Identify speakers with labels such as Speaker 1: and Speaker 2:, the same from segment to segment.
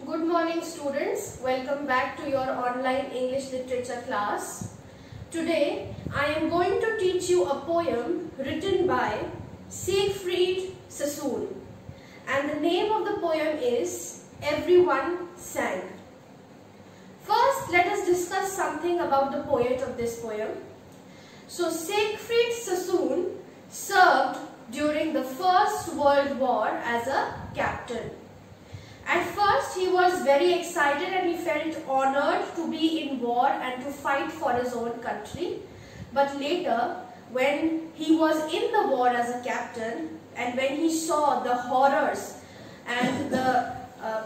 Speaker 1: Good morning students, welcome back to your online English literature class. Today I am going to teach you a poem written by Siegfried Sassoon, and the name of the poem is Everyone Sang. First let us discuss something about the poet of this poem. So Siegfried Sassoon served during the First World War as a captain. At first he was very excited and he felt honored to be in war and to fight for his own country. But later, when he was in the war as a captain and when he saw the horrors and the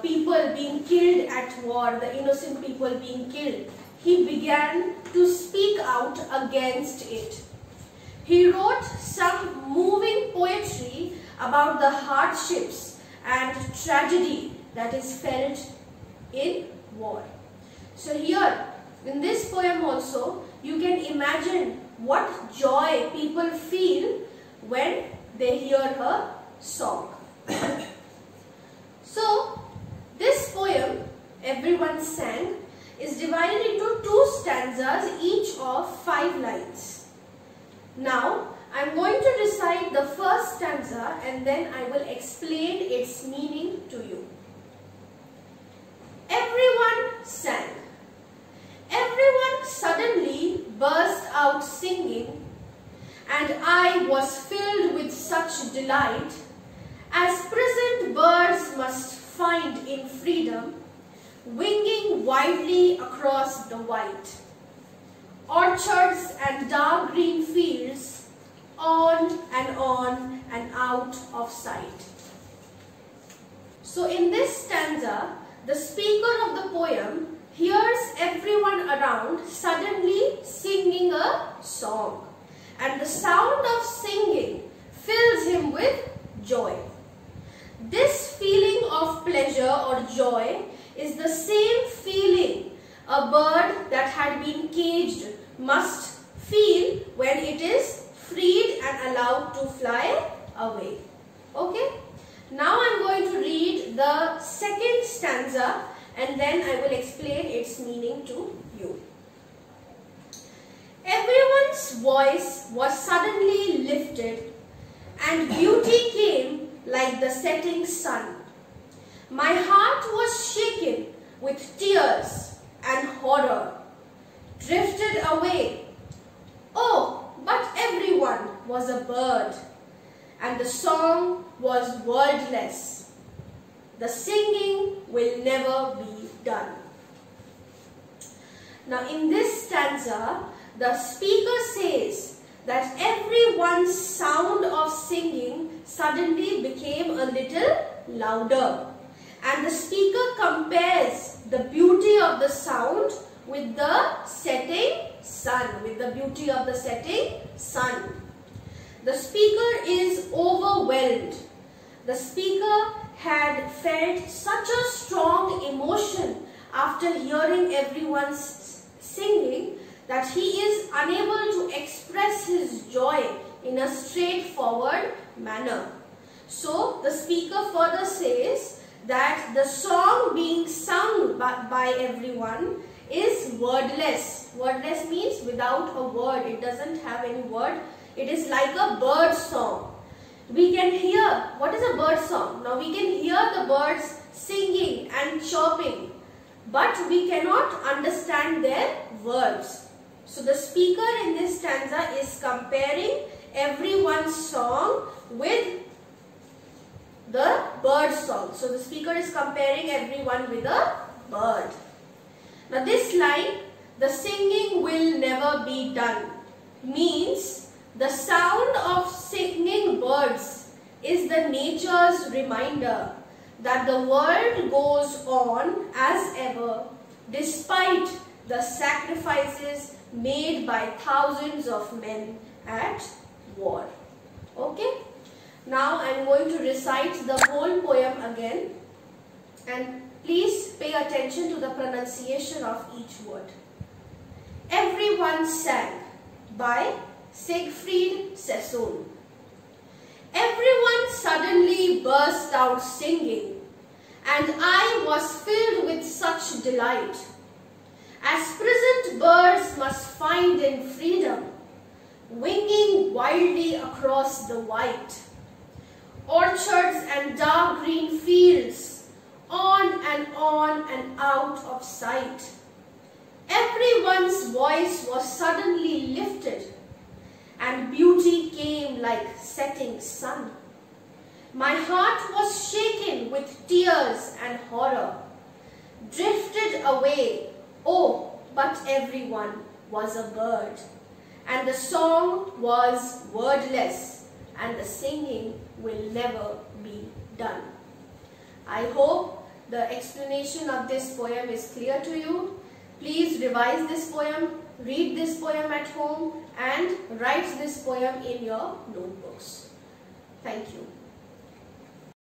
Speaker 1: people being killed at war, the innocent people being killed, he began to speak out against it. He wrote some moving poetry about the hardships and tragedy that is felt in war. So here in this poem also you can imagine what joy people feel when they hear her song. So this poem, Everyone Sang, is divided into 2 stanzas, each of 5 lines. Now I am going to recite the first stanza and then I will explain its meaning to you. Everyone sang. Everyone suddenly burst out singing, and I was filled with such delight, as prisoned birds must find in freedom, winging widely across the white. Orchards and dark green fields, on and out of sight. So in this stanza, the speaker of the poem hears everyone around suddenly singing a song, and the sound of singing fills him with joy. This feeling of pleasure or joy is the same feeling a bird that had been caged must feel when it is freed and allowed to fly away. Okay? Now I am going to read the second stanza and then I will explain its meaning to you. Everyone's voice was suddenly lifted and beauty came like the setting sun. My heart was shaken with tears and horror, drifted away. Oh, but everyone was a bird, and the song was wordless. The singing will never be done. Now in this stanza, the speaker says that everyone's sound of singing suddenly became a little louder. And the speaker compares the beauty of the sound with the setting sun, The speaker is overwhelmed. The speaker had felt such a strong emotion after hearing everyone's singing that he is unable to express his joy in a straightforward manner. So the speaker further says that the song being sung by everyone is wordless. Wordless means without a word. It doesn't have any word. It is like a bird song. We can hear, what is a bird song? Now we can hear the birds singing and chirping, but we cannot understand their words. So the speaker in this stanza is comparing everyone's song with the bird song. So the speaker is comparing everyone with a bird. Now this line, the singing will never be done, means the sound of singing birds is the nature's reminder that the world goes on as ever despite the sacrifices made by thousands of men at war. Okay? Now I am going to recite the whole poem again, and please pay attention to the pronunciation of each word. Everyone Sang by Siegfried Sassoon. Everyone suddenly burst out singing, and I was filled with such delight. As prisoned birds must find in freedom, winging wildly across the white. Orchards and dark green fields, on and out of sight. Everyone's voice was suddenly lifted, and beauty came like setting sun. My heart was shaken with tears and horror, drifted away, oh, but everyone was a bird. And the song was wordless, and the singing will never be done. I hope the explanation of this poem is clear to you. Please revise this poem, read this poem at home, and write this poem in your notebooks. Thank you.